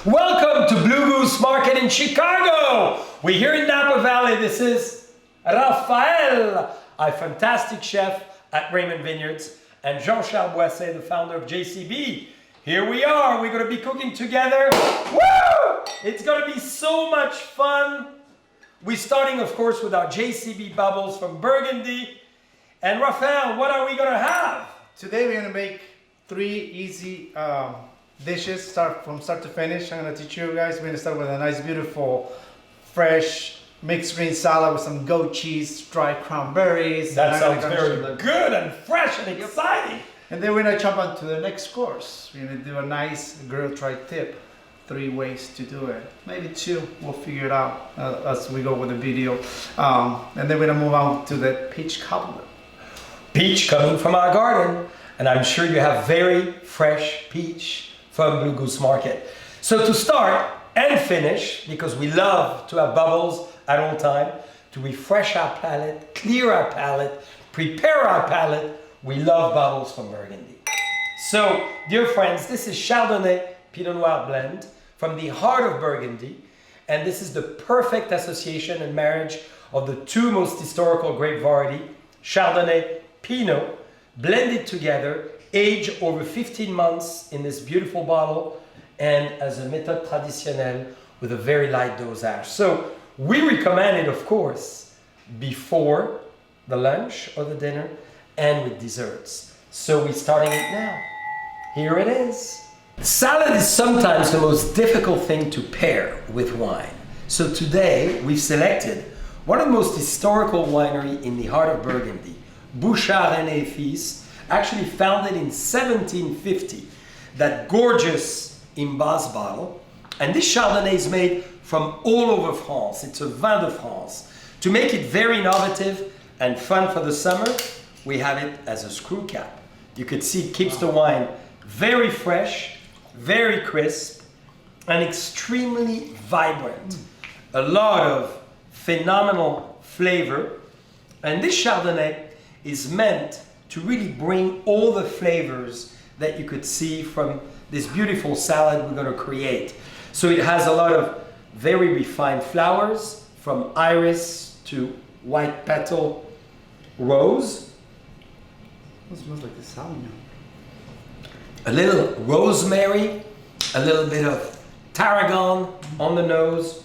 Welcome to Blue Goose Market in Chicago. We're here in Napa Valley. This is Raphael, a fantastic chef at Raymond Vineyards, and Jean-Charles Boisset, the founder of JCB. Here we are. We're going to be cooking together. Woo! It's going to be so much fun. We're starting, of course, with our JCB bubbles from Burgundy. And Raphael, what are we going to have? Today we're going to make three easy dishes from start to finish. I'm going to teach you guys. We're going to start with a nice, beautiful, fresh mixed green salad with some goat cheese, dried cranberries. That sounds very good and fresh and exciting. And then we're going to jump on to the next course. We're going to do a nice grilled tri-tip. 3 ways to do it. Maybe 2. We'll figure it out as we go with the video. And then we're going to move on to the peach cobbler. Peach coming from our garden. And I'm sure you have very fresh peach from Blue Goose Market. So to start and finish, because we love to have bubbles at all time, to refresh our palate, clear our palate, prepare our palate, we love bubbles from Burgundy. So, dear friends, this is Chardonnay Pinot Noir blend from the heart of Burgundy. And this is the perfect association and marriage of the 2 most historical grape variety, Chardonnay, Pinot, blended together, aged over 15 months in this beautiful bottle, and as a méthode traditionnelle with a very light dosage. So we recommend it, of course, before the lunch or the dinner and with desserts. So we're starting it now. Here it is. Salad is sometimes the most difficult thing to pair with wine. So today we've selected one of the most historical winery in the heart of Burgundy, Bouchard and Fils, actually founded in 1750. That gorgeous Imbas bottle. And this Chardonnay is made from all over France. It's a vin de France. To make it very innovative and fun for the summer, we have it as a screw cap. You could see it keeps the wine very fresh, very crisp, and extremely vibrant. A lot of phenomenal flavor. And this Chardonnay is meant to really bring all the flavors that you could see from this beautiful salad we're going to create. So it has a lot of very refined flowers, from iris to white petal rose. It smells like the salad. A little rosemary, a little bit of tarragon on the nose.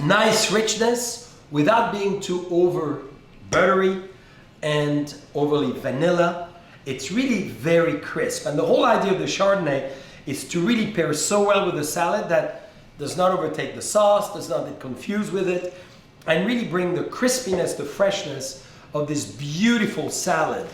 Nice richness without being too over buttery and overly vanilla. It's really very crisp. And the whole idea of the Chardonnay is to really pair so well with the salad that does not overtake the sauce, does not get confused with it, and really bring the crispiness, the freshness of this beautiful salad.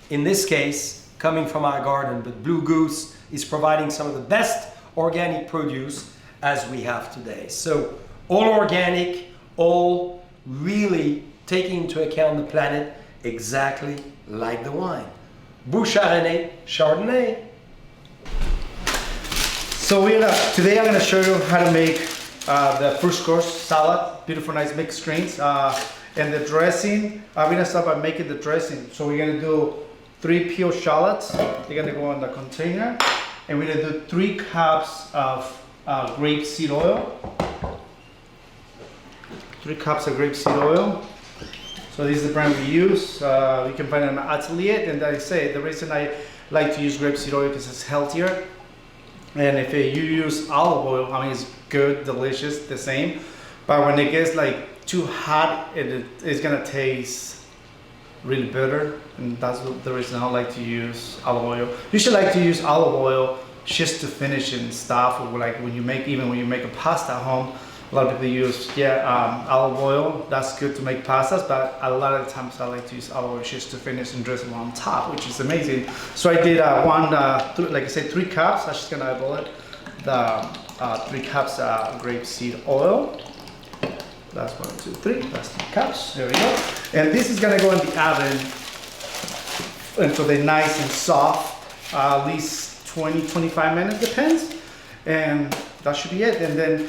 In this case, coming from our garden, but Blue Goose is providing some of the best organic produce as we have today. So all organic, all really taking into account the planet, exactly like the wine. Bouchard Chardonnay. So today I'm going to show you how to make the first course salad, beautiful nice mixed greens. And the dressing, I'm going to start by making the dressing. So we're going to do 3 peeled shallots. They're going to go in the container. And we're going to do 3 cups of grapeseed oil. 3 cups of grapeseed oil. So this is the brand we use. You can find it in Atelier. And I say the reason I like to use grapeseed oil because it's healthier. And if you use olive oil, I mean it's good, delicious, the same. But when it gets like too hot, it's gonna taste really bitter. And that's the reason I like to use olive oil. You should like to use olive oil just to finish and stuff. Or like when you make a pasta at home. A lot of people use olive oil. That's good to make pastas, but a lot of the times I like to use olive oil just to finish and dress it on top, which is amazing. So I did like I said, 3 cups. I'm just gonna eyeball it. The 3 cups grapeseed oil. That's 1, 2, 3. That's 3 cups. There we go. And this is gonna go in the oven until they're nice and soft. At least 20-25 minutes, depends. And that should be it. And then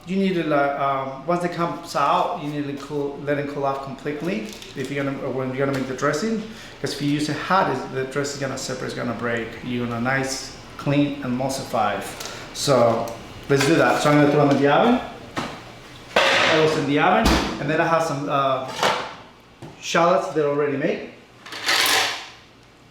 you need to once it comes out, you need to let it cool off completely if you're when you're gonna make the dressing. Because if you use it hot, the dress is gonna separate, it's gonna break. You're gonna nice, clean, emulsify. So let's do that. So I'm gonna throw them in the oven. That goes in the oven, and then I have some shallots that are already made.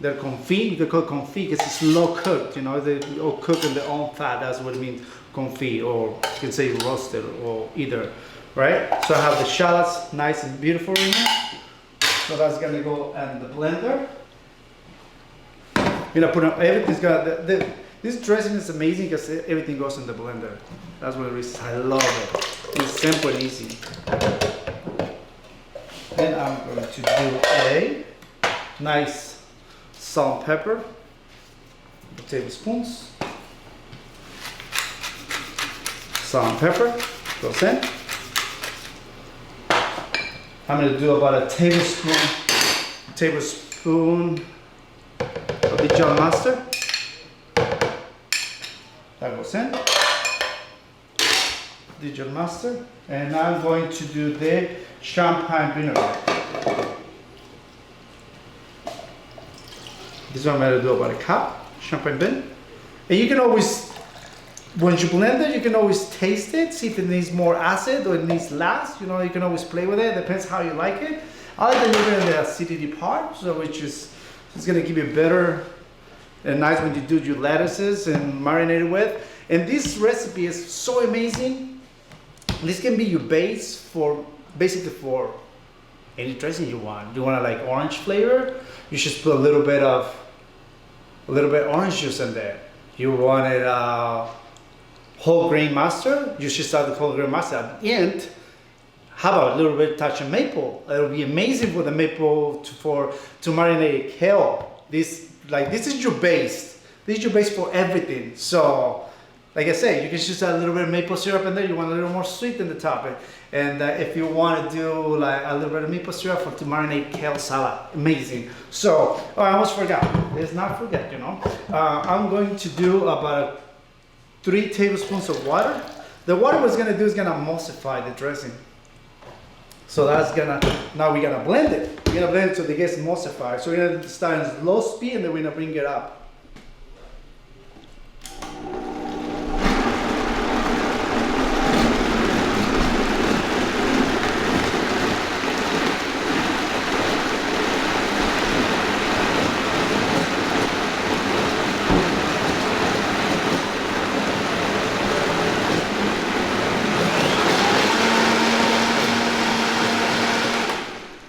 They're confit. They're called confit because it's slow cooked. You know, they all cook in their own fat. That's what it means, confit, or you can say roasted, or either, right? So I have the shallots nice and beautiful in here. So that's gonna go in the blender. You know, put on everything's got this dressing is amazing because everything goes in the blender. That's what it is. I love it. It's simple and easy. Then I'm going to do a nice salt and pepper, 2 tablespoons. Salt and pepper goes in. I'm going to do about a tablespoon of Dijon mustard. That goes in. Dijon mustard. And now I'm going to do the champagne vinegar. This one I'm going to do about a cup champagne vinegar. And you can always, when you blend it, you can always taste it, see if it needs more acid or it needs less. You know, you can always play with it. Depends how you like it. I like to leave it in the acidity part, so which is it's going to give you better and nice when you do your lettuces and marinate it with. And this recipe is so amazing. This can be your base for basically for any dressing you want. You want to like orange flavor, you just put a little bit orange juice in there. You want it whole grain mustard, you just add the whole grain mustard at the end. How about a little bit touch of maple? It'll be amazing for the maple to marinate kale. This is your base. This is your base for everything. So, like I say, you can just add a little bit of maple syrup in there. You want a little more sweet in the top. And if you want to do like a little bit of maple syrup to marinate kale salad, amazing. So, oh, I almost forgot. Let's not forget, you know. I'm going to do about 3 tablespoons of water. The water was gonna do is gonna emulsify the dressing. So that's now we're gonna blend it. We're gonna blend it so it gets emulsified. So we're gonna start in low speed and then we're gonna bring it up.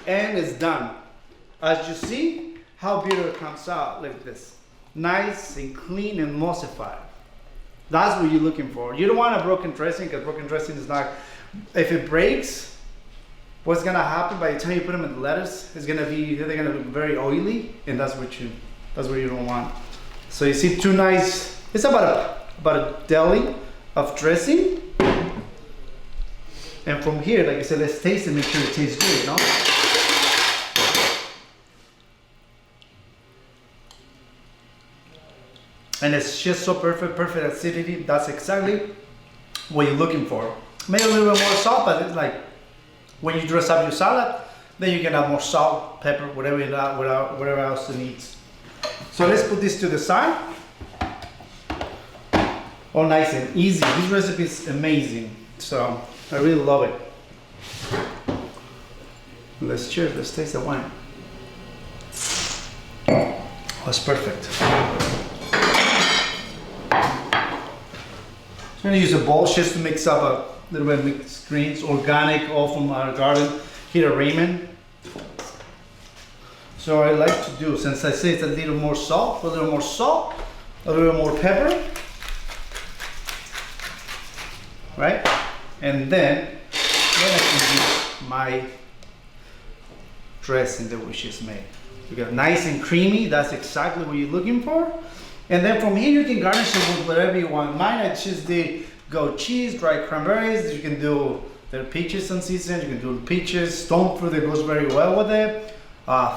And it's done. As you see, how beautiful it comes out like this. Nice and clean and emulsified. That's what you're looking for. You don't want a broken dressing because broken dressing is not, if it breaks, what's gonna happen by the time you put them in the lettuce, they're gonna be very oily, and that's what you don't want. So you see 2 nice, it's about a deli of dressing. And from here, like I said, let's taste it, make sure it tastes good, you know? And it's just so perfect acidity. That's exactly what you're looking for. Maybe a little bit more salt, but it's like when you dress up your salad, then you can add more salt, pepper, whatever else it needs. So let's put this to the side. Oh, nice and easy. This recipe is amazing. So I really love it. Let's cheers. Let's taste the wine. Oh, it's perfect. I'm going to use a bowl just to mix up a little bit of mixed greens, organic, all from our garden here at Raymond. So what I like to do, since I say it's a little more salt, a little more pepper, right? And then I can use my dressing that we just made. We got nice and creamy. That's exactly what you're looking for. And then from here you can garnish it with whatever you want. Mine, I just did goat cheese, dried cranberries. You can do the peaches in season. You can do peaches, stone fruit that goes very well with it.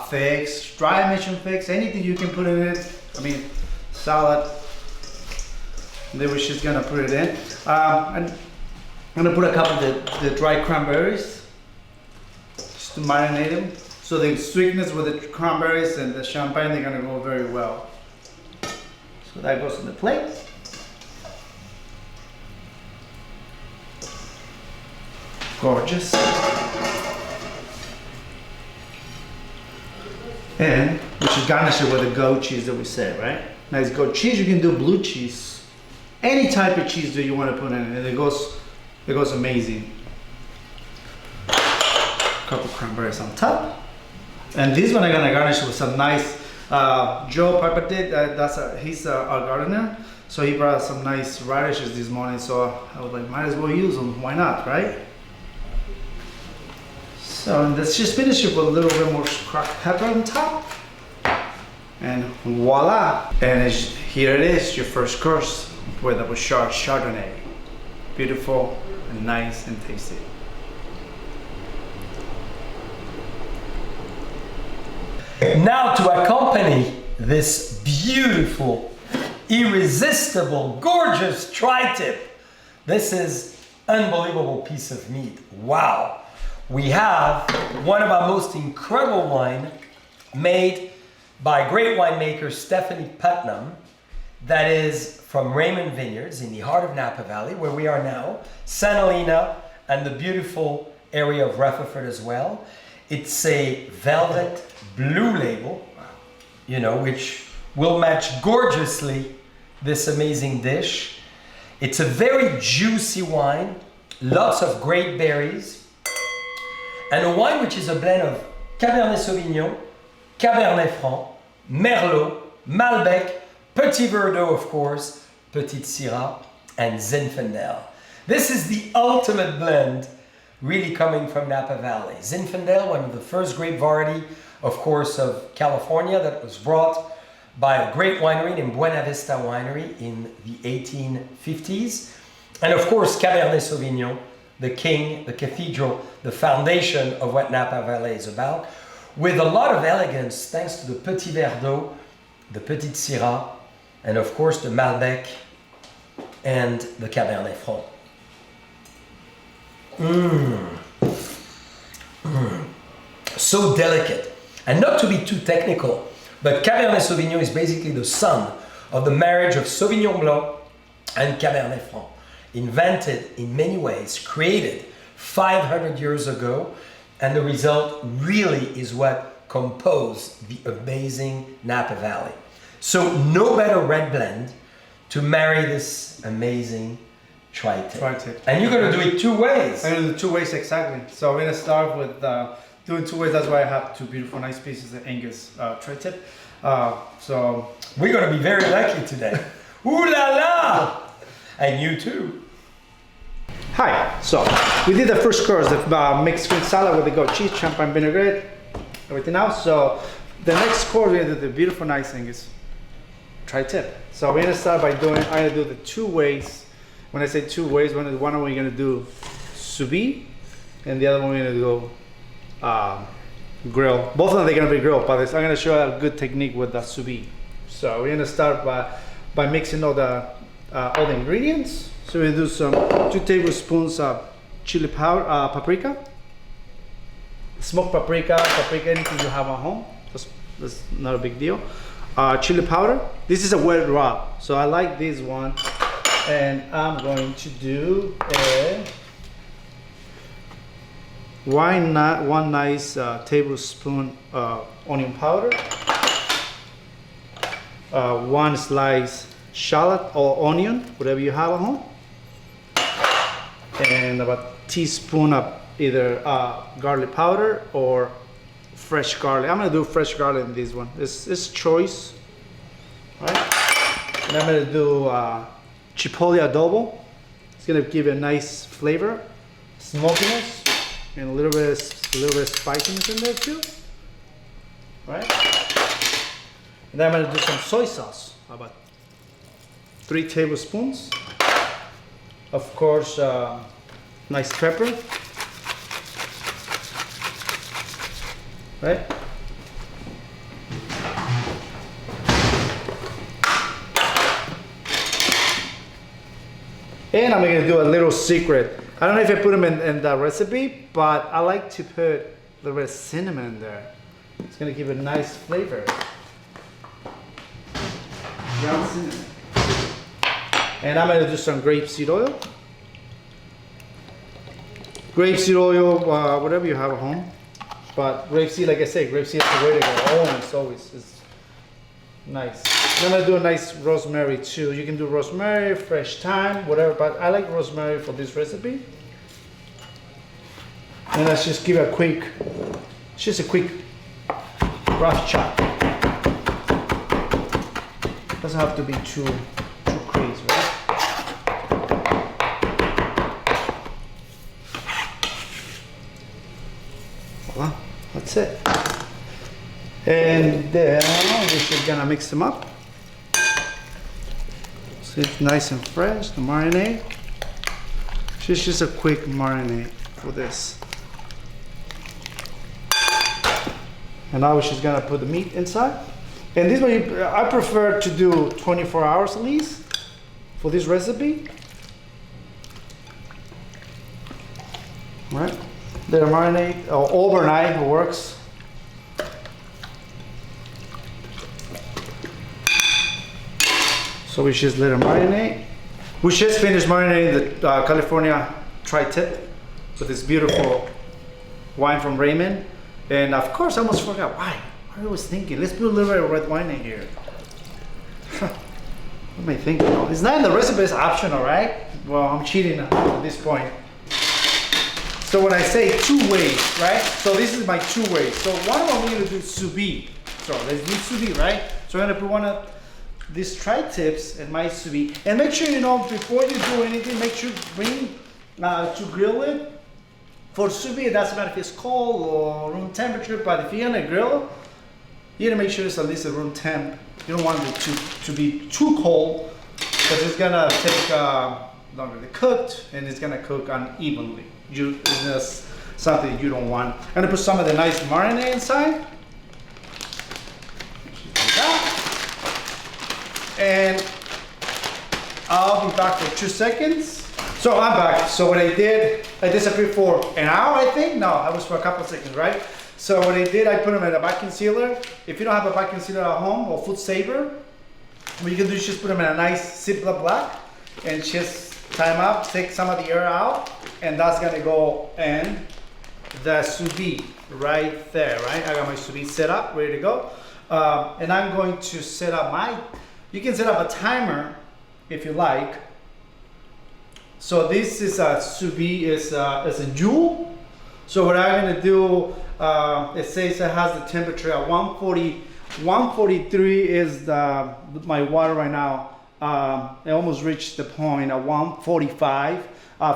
Figs, dry mission figs, anything you can put in it. I mean, salad. And then we're just gonna put it in. And I'm gonna put a couple of the dried cranberries just to marinate them. So the sweetness with the cranberries and the champagne, they're gonna go very well. So that goes on the plate. Gorgeous. And we should garnish it with the goat cheese that we said, right? Nice goat cheese. You can do blue cheese, any type of cheese that you want to put in it, and it goes amazing. A couple cranberries on top, and this one I'm gonna garnish with some nice. Joe Piper did. He's our gardener, so he brought some nice radishes this morning. So I was like, might as well use them. Why not, right? So let's just finish it with a little bit more cracked pepper on top. And voila! And here it is, your first course with a Boisset Chardonnay. Beautiful and nice and tasty. Now to accompany this beautiful, irresistible, gorgeous tri-tip. This is unbelievable piece of meat. Wow! We have one of our most incredible wine made by great winemaker Stephanie Putnam, that is from Raymond Vineyards in the heart of Napa Valley, where we are now, St. Helena, and the beautiful area of Rutherford as well. It's a velvet blue label, you know, which will match gorgeously this amazing dish. It's a very juicy wine, lots of great berries, and a wine which is a blend of Cabernet Sauvignon, Cabernet Franc, Merlot, Malbec, Petit Verdot, of course, Petit Syrah, and Zinfandel. This is the ultimate blend, really coming from Napa Valley. Zinfandel, one of the first grape variety, of course, of California, that was brought by a great winery named Buena Vista Winery in the 1850s. And of course, Cabernet Sauvignon, the king, the cathedral, the foundation of what Napa Valley is about, with a lot of elegance thanks to the Petit Verdot, the Petit Syrah, and of course the Malbec and the Cabernet Franc. So delicate. And not to be too technical, but Cabernet Sauvignon is basically the son of the marriage of Sauvignon Blanc and Cabernet Franc, invented in many ways, created 500 years ago, and the result really is what composed the amazing Napa Valley. So no better red blend to marry this amazing tri-tip. And you're going to do it two ways. I'm going to do 2 ways exactly. So we're going to start with doing 2 ways. That's why I have 2 beautiful, nice pieces of Angus tri-tip. So we're going to be very lucky today. Ooh la la! And you too. Hi. So we did the first course, the mixed green salad with the goat cheese, champagne vinaigrette, everything else. So the next course we're going to do the beautiful, nice Angus tri-tip. So we're going to start by I'm going to do the 2 ways. When I say 2 ways, one we're going to do sous vide, and the other one we're going to go grill. Both of them are going to be grilled, but I'm going to show you a good technique with the sous vide. So we're going to start by mixing all the ingredients. So we do some 2 tablespoons of chili powder, paprika, smoked paprika, anything you have at home. That's not a big deal. Chili powder. This is a wet raw, so I like this one. And I'm going to do one nice tablespoon onion powder, 1 slice shallot or onion, whatever you have at home, and about a teaspoon of either garlic powder or fresh garlic. I'm gonna do fresh garlic in this one. It's choice, right? And I'm gonna do chipotle adobo. It's gonna give a nice flavor, smokiness, and a little bit of spiciness in there too, right? And then I'm gonna do some soy sauce, about 3 tablespoons. Of course, nice pepper, right? And I'm gonna do a little secret. I don't know if I put them in the recipe, but I like to put a little bit of cinnamon in there. It's gonna give a nice flavor. Ground cinnamon. And I'm gonna do some grapeseed oil. Grapeseed oil, whatever you have at home. But grapeseed, like I say, grapeseed is the way to go. Always, it's nice. I'm gonna do a nice rosemary too. You can do rosemary, fresh thyme, whatever. But I like rosemary for this recipe. And let's just give it a quick, just a quick rough chop. Doesn't have to be too crazy, right? Voila, that's it. And then we're just gonna mix them up. So it's nice and fresh, the marinade. Just a quick marinade for this. And now we're just gonna put the meat inside. And this way, I prefer to do 24 hours at least for this recipe. All right, let it marinate, or overnight works. So we just let it marinate. We just finished marinating the California tri-tip with this beautiful wine from Raymond. And of course, I almost forgot why. I was thinking, let's put a little bit of red wine in here. What am I thinking? Oh, it's not in the recipe, it's optional, right? Well, I'm cheating at this point. So when I say 2 ways, right? So this is my 2 ways. So what am I going to do? Sous vide. So let's do sous vide, right? So I'm going to put one of these tri-tips in my sous vide. And make sure, you know, before you do anything, make sure you bring to grill it. For sous vide, it doesn't matter if it's cold or room temperature, but if you're gonna grill, you gotta make sure it's at least at room temp. You don't want it to be too cold, because it's gonna take longer to cook, and it's gonna cook unevenly. It's just something you don't want. I'm gonna put some of the nice marinade inside. Like that. And I'll be back for 2 seconds. So I'm back. So what I disappeared for an hour, I think. No, I was for a couple of seconds, right? So what I did, I put them in a vacuum sealer. If you don't have a vacuum sealer at home or food saver, what you can do is just put them in a nice Ziploc bag and just tie them up, take some of the air out, and that's gonna go in the sous vide right there, right? I got my sous vide set up, ready to go. And I'm going to set up you can set up a timer if you like. So this is a sous vide, is a Joule. So what I'm gonna do, it says it has the temperature at 140, 143 is my water right now. It almost reached the point at 145.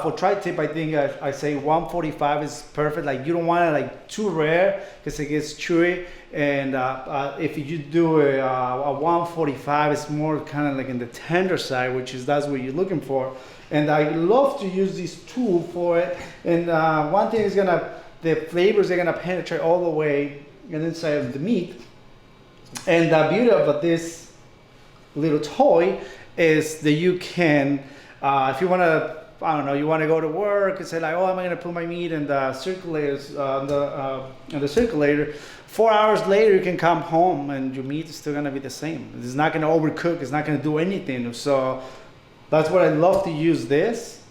For tri-tip, I think I say 145 is perfect. Like you don't want it like too rare because it gets chewy. And if you do a 145, it's more kind of like in the tender side, that's what you're looking for. And I love to use this tool for it. And one thing is the flavors are gonna penetrate all the way inside of the meat. And the beauty of this little toy is that you can, if you wanna, I don't know, you wanna go to work and say like, oh, am I gonna put my meat in the circulators, in the circulator. 4 hours later, you can come home and your meat is still gonna be the same. It's not gonna overcook, it's not gonna do anything. So that's what I love to use this.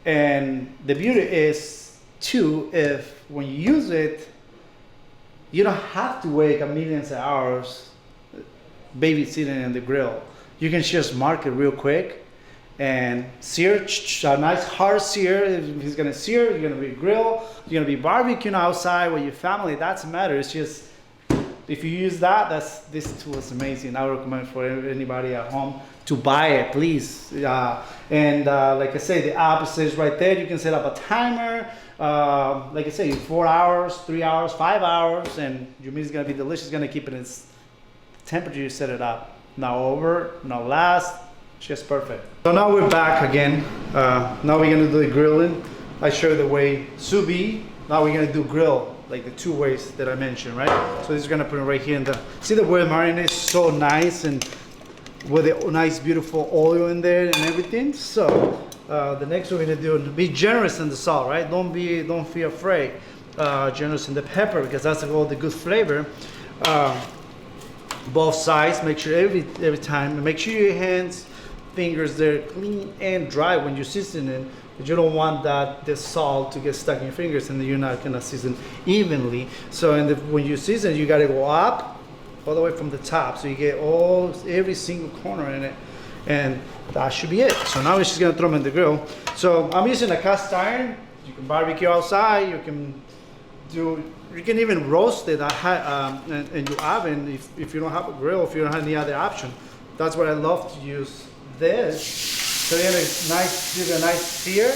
And the beauty is too, if when you use it, you don't have to wait millions of hours babysitting in the grill. You can just mark it real quick and sear, a nice hard sear. If it's gonna sear, you're gonna be grill, you're gonna be barbecuing outside with your family, that's matter. It's just, if you use that, this tool is amazing. I would recommend for anybody at home to buy it, please. And like I say, the app is right there. You can set up a timer. Like I say, 4 hours, 3 hours, 5 hours, and your meat is gonna be delicious. It's gonna keep it in its temperature you set it up. No over, no last, just perfect. So now we're back again. Now we're gonna do the grilling. I showed the way sous vide. Now we're gonna do grill, like the 2 ways that I mentioned, right? So this is gonna put it right here in the, see the way the marinade is so nice and with the nice beautiful oil in there and everything. So the next one we're gonna do, be generous in the salt, right? Don't feel afraid. Generous in the pepper, because that's all the good flavor. Both sides, make sure every time, make sure your hands fingers there clean and dry when you season it, but you don't want the salt to get stuck in your fingers and then you're not gonna season evenly. So when you season, you gotta go up all the way from the top, so you get every single corner in it, and that should be it. So now we're just gonna throw them in the grill. So I'm using a cast iron. You can barbecue outside. You can even roast it in your oven if you don't have a grill, if you don't have any other option. That's what I love to use this. So you have give it a nice sear.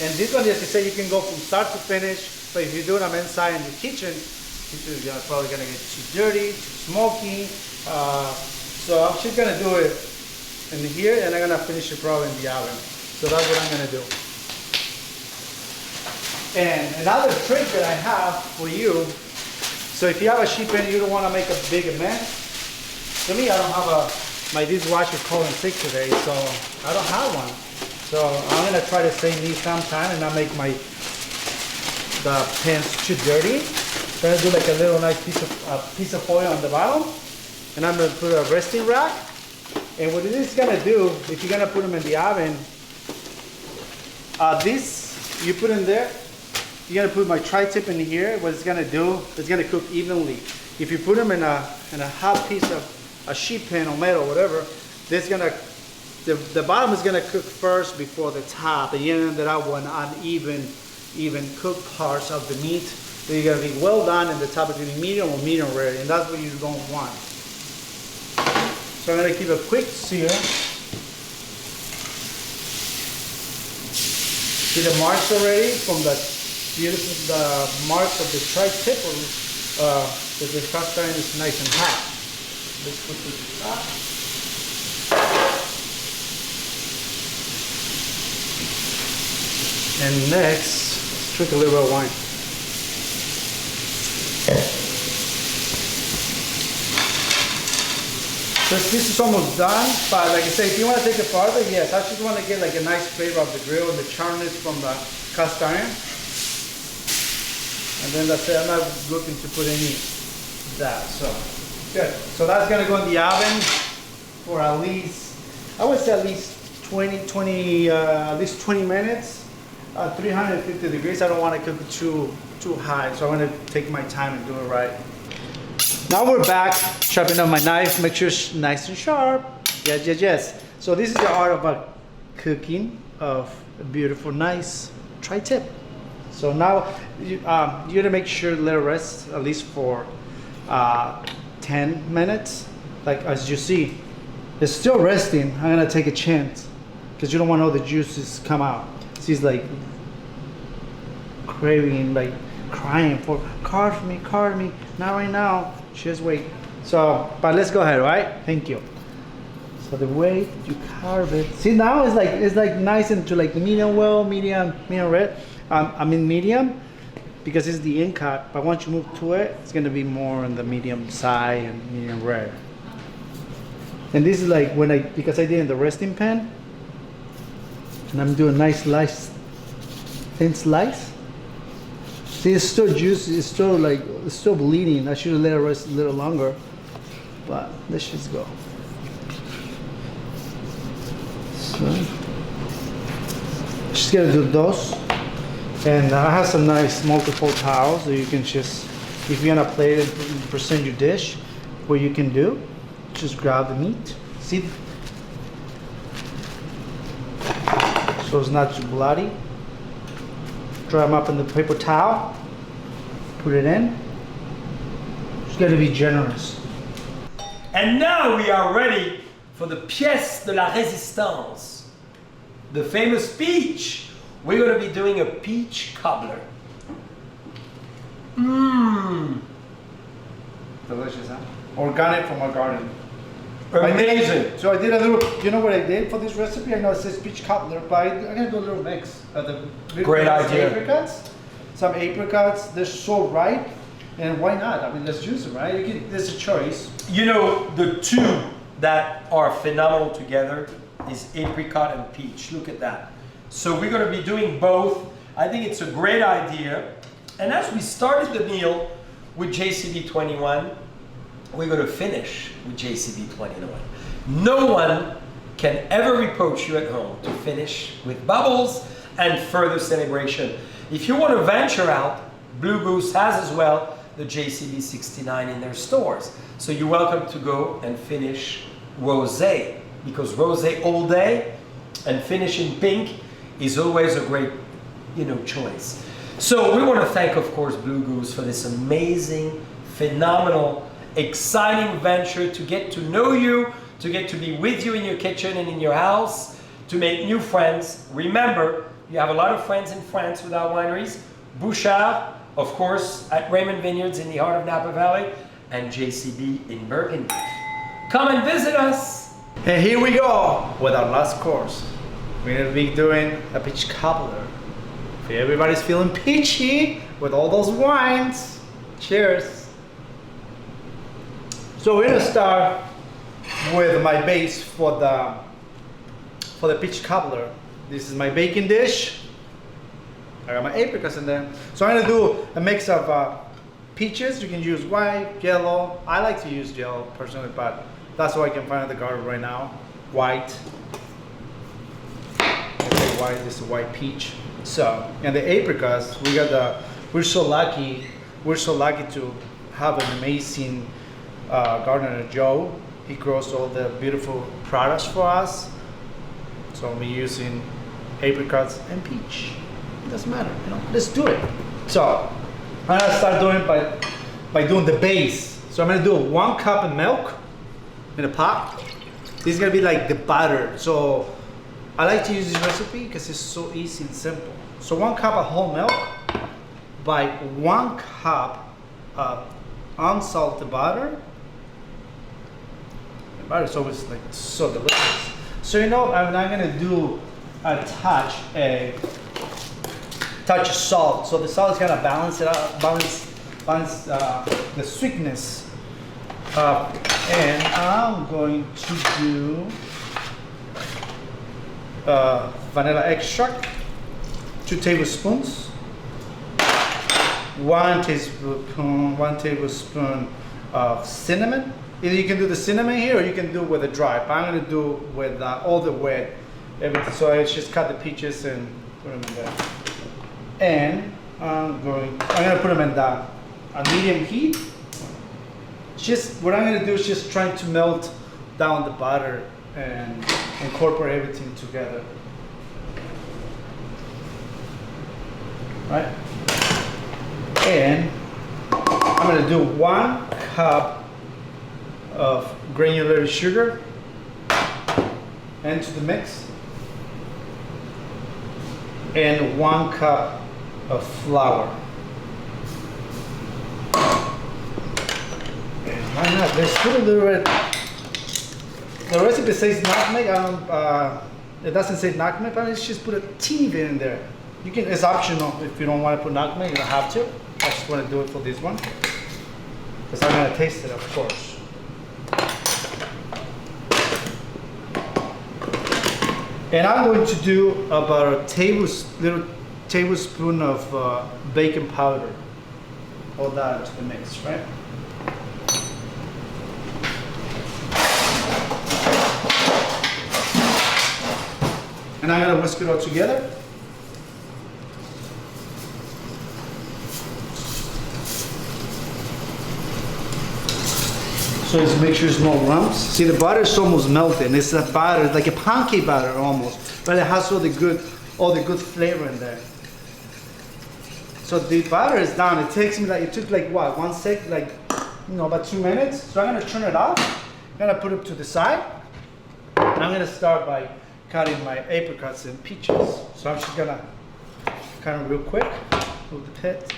And this one, as I say, you can go from start to finish. But if you do them inside in the kitchen, it's probably gonna get too dirty, too smoky. So I'm just gonna do it in here, and I'm gonna finish it probably in the oven. So that's what I'm gonna do. And another trick that I have for you, so if you have a sheet pan, you don't wanna make a big mess. To me, I don't have my dishwasher calling sick today, so I don't have one. So I'm gonna try to save me some time and not make the pans too dirty. I'm gonna do like a little nice piece of foil on the bottom, and I'm gonna put a resting rack. And what it is gonna do, if you're gonna put them in the oven, this you put in there. You're gonna put my tri-tip in here. What it's gonna do, it's gonna cook evenly. If you put them in a hot piece of a sheet pan or metal, whatever, the bottom is gonna cook first before the top, and you end up with uneven cooked parts of the meat. So you're gonna be well done, and the top is gonna be medium or medium rare, and that's what you don't want. So I'm gonna keep a quick sear. See the marks already from the marks of the tri-tip, because the cast iron is nice and hot. Let's put this up. And next, let's drink a little bit of wine. So this is almost done, but like I say, if you want to take it farther, yes, I just want to get like a nice flavor of the grill and the charness from the cast iron. And then that's it. I'm not looking to put any of that, so good. So that's gonna go in the oven for at least, I would say at least 20 minutes, 350 degrees. I don't want to cook it too high, so I'm gonna take my time and do it right. Now we're back, sharpening up my knife, make sure it's nice and sharp. Yes. So this is the art of cooking of a beautiful, nice tri-tip. So now you gotta make sure let it rest at least for 10 minutes. Like as you see, it's still resting. I'm gonna take a chance because you don't want all the juices come out. She's like craving, like crying for carve me, not right now. Just wait. So, but let's go ahead, right? Thank you. So the way you carve it, see now it's like nice into like the medium well, medium red. I mean medium because it's the end cut. But once you move to it, it's gonna be more on the medium side and medium rare. And this is like because I did in the resting pan, and I'm doing a nice slice, thin slice. See, it's still juicy, it's still bleeding. I should have let it rest a little longer, but let's just go. So, just gotta do those. And I have some nice multiple towels that you can just, if you want to plate it and present your dish, what you can do, just grab the meat. See? So it's not too bloody. Dry them up in the paper towel, put it in. Just gotta be generous. And now we are ready for the pièce de la résistance, the famous peach. We're gonna be doing a peach cobbler. Delicious, huh? Organic from our garden. Amazing. So I did a little, you know what I did for this recipe? I know it says peach cobbler, but I'm gonna do a little mix of the Great idea. apricots. Some apricots, they're so ripe, and why not? I mean, let's juice them, right? There's a choice. You know, the two that are phenomenal together is apricot and peach. Look at that. So we're gonna be doing both. I think it's a great idea. And as we started the meal with JCB 21, we're gonna finish with JCB 21. No one can ever reproach you at home to finish with bubbles and further celebration. If you want to venture out, Blue Goose has as well the JCB 69 in their stores. So you're welcome to go and finish rosé, because rosé all day and finishing pink is always a great, choice. So we want to thank, of course, Blue Goose for this amazing, phenomenal, exciting venture to get to know you, to get to be with you in your kitchen and in your house, to make new friends. Remember, you have a lot of friends in France with our wineries. Bouchard, of course, at Raymond Vineyards in the heart of Napa Valley, and JCB in Burgundy. Come and visit us. And here we go with our last course. We're gonna be doing a peach cobbler. If everybody's feeling peachy with all those wines, cheers. So we're gonna start with my base for the peach cobbler. This is my baking dish. I got my apricots in there. So I'm gonna do a mix of peaches. You can use white, yellow. I like to use yellow personally, but that's what I can find at the garden right now. White. Okay, white. This is white peach. So, and the apricots, we're so lucky to have an amazing gardener, Joe. He grows all the beautiful products for us. So I'm using apricots and peach. It doesn't matter, let's do it. So I'm gonna start doing by doing the base. So I'm gonna do 1 cup of milk in a pot. This is gonna be like the butter. So I like to use this recipe because it's so easy and simple. So 1 cup of whole milk by 1 cup of unsalted butter. The butter is always like so delicious. So I'm gonna do a touch of salt. So the salt is gonna balance it out, balance the sweetness. And I'm going to do vanilla extract, 2 tablespoons, 1 tablespoon of cinnamon. Either you can do the cinnamon here or you can do with the dry. But I'm gonna do with all the wet, everything. So I just cut the peaches and put them in there. And I'm gonna put them in a medium heat. What I'm gonna do is just trying to melt down the butter and incorporate everything together. Right? And I'm gonna do 1 cup of granular sugar into the mix, and 1 cup of flour. And why not? Let's put a little bit. The recipe says nutmeg. It doesn't say nutmeg, but let's just put a teeny bit in there. It's optional if you don't want to put nutmeg. You don't have to. I just want to do it for this one because I'm gonna taste it, of course. And I'm going to do about a little tablespoon of baking powder. All that into the mix, right? And I'm gonna whisk it all together. So just make sure there's no lumps. See, the butter is almost melted. It's a batter, it's like a pancake batter almost, but it has all the good flavor in there. So the butter is down. It took like what, 1 sec, about 2 minutes. So I'm gonna turn it off. I'm gonna put it to the side. And I'm gonna start by cutting my apricots and peaches. So I'm just gonna kind of real quick move the pit.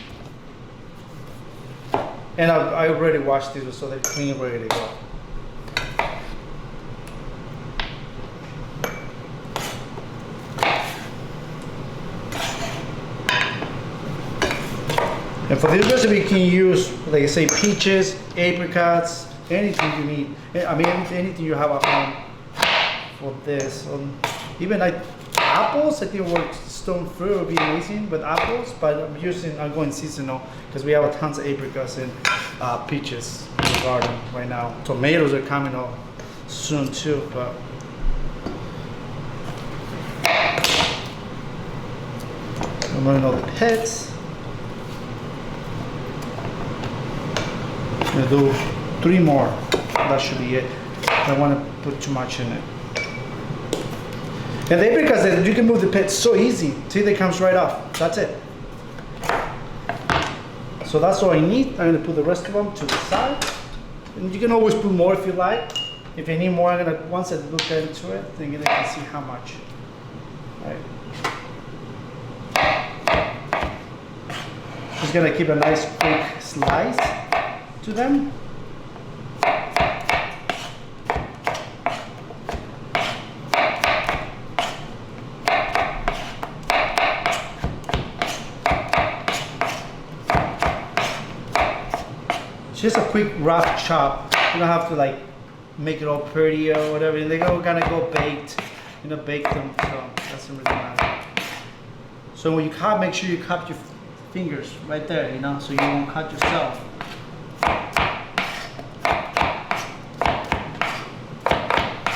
And I already washed these so they're clean, ready to go. And for this recipe, you can use, like I say, peaches, apricots, anything you need. I mean, anything you have at home for this. Even like apples, I think stone fruit would be amazing with apples, but I'm going seasonal because we have tons of apricots and peaches in the garden right now. Tomatoes are coming up soon too, but removing all the pits. I'm gonna do 3 more. That should be it. I don't want to put too much in it. And the apricot, you can move the pits so easy. See, they comes right off. That's it. So that's all I need. I'm gonna put the rest of them to the side. And you can always put more if you like. If you need more, I'm gonna, once I look into it, then you can see how much. Right. Just gonna keep a nice quick slice to them. Just a quick rough chop. You don't have to like make it all pretty or whatever. They're gonna go baked. You know, bake them, so that doesn't really matter. So when you cut, make sure you cut your fingers right there, you know, so you won't cut yourself.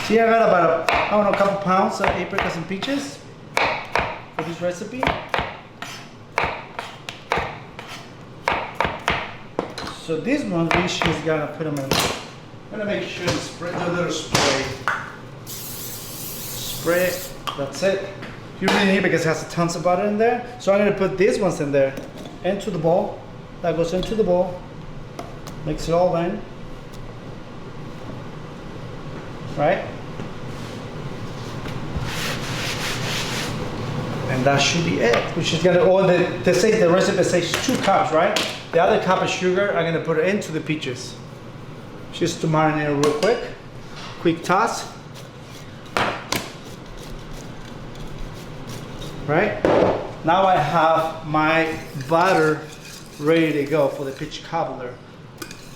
See, I got about I don't know, a couple pounds of apricots and peaches for this recipe. So this one, we just gonna put them in. I'm gonna make sure to spray, do a little spray. Spray it, that's it. You really need it because it has tons of butter in there. So I'm gonna put these ones in there, into the bowl. That goes into the bowl. Mix it all in. Right? And that should be it. Which is gonna, or they say the recipe says 2 cups, right? The other cup of sugar, I'm gonna put it into the peaches. Just to marinate it real quick. Quick toss. Right? Now I have my butter ready to go for the peach cobbler.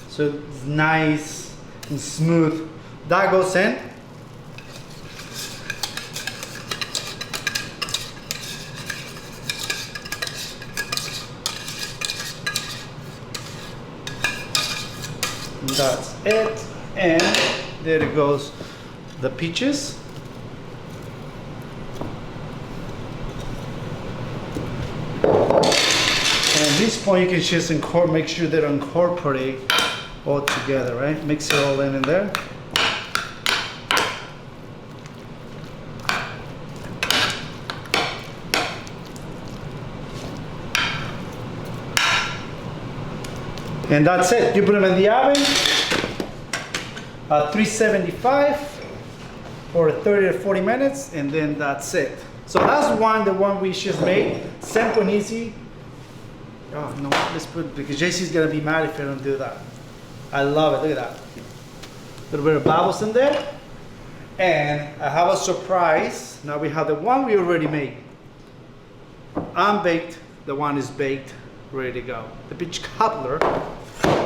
So it's nice and smooth. That goes in. That's it, and there it goes, the peaches. And at this point you can just make sure they incorporate all together, right? Mix it all in there. And that's it. You put them in the oven at 375 for 30 to 40 minutes, and then that's it. So that's the one we just made. Simple and easy. Oh no, let's put, because JC's gonna be mad if I don't do that. I love it, look at that. A little bit of bubbles in there. And I have a surprise. Now we have the one we already made. Unbaked, the one is baked, ready to go. The peach cobbler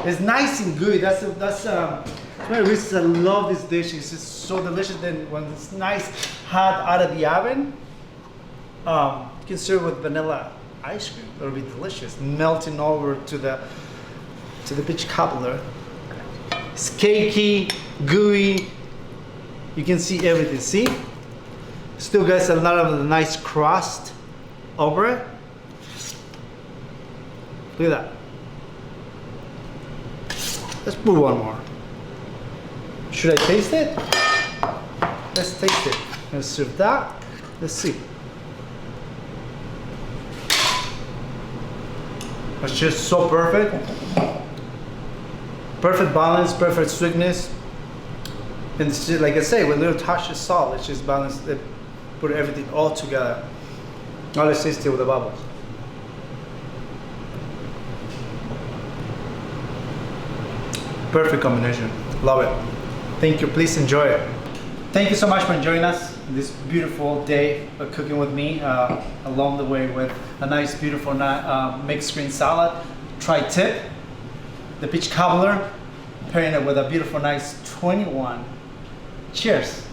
is nice and good. That's one of the reasons I love this dish. It's just so delicious. Then when it's nice, hot out of the oven, you can serve with vanilla ice cream. It'll be delicious, melting over to the peach cobbler. It's cakey, gooey. You can see everything. See, still gets a lot of the nice crust over it. Look at that. Let's put one more. Should I taste it? Let's taste it. Let's serve that. Let's see. It's just so perfect. Perfect balance, perfect sweetness. And it's just, like I say, with a little touch of salt, it's just balanced. It put everything all together. Now let's taste it with the bubbles. Perfect combination. Love it. Thank you. Please enjoy it. Thank you so much for joining us this beautiful day of cooking with me along the way with a nice, beautiful mixed green salad. Tri-tip, the peach cobbler, pairing it with a beautiful, nice 21. Cheers.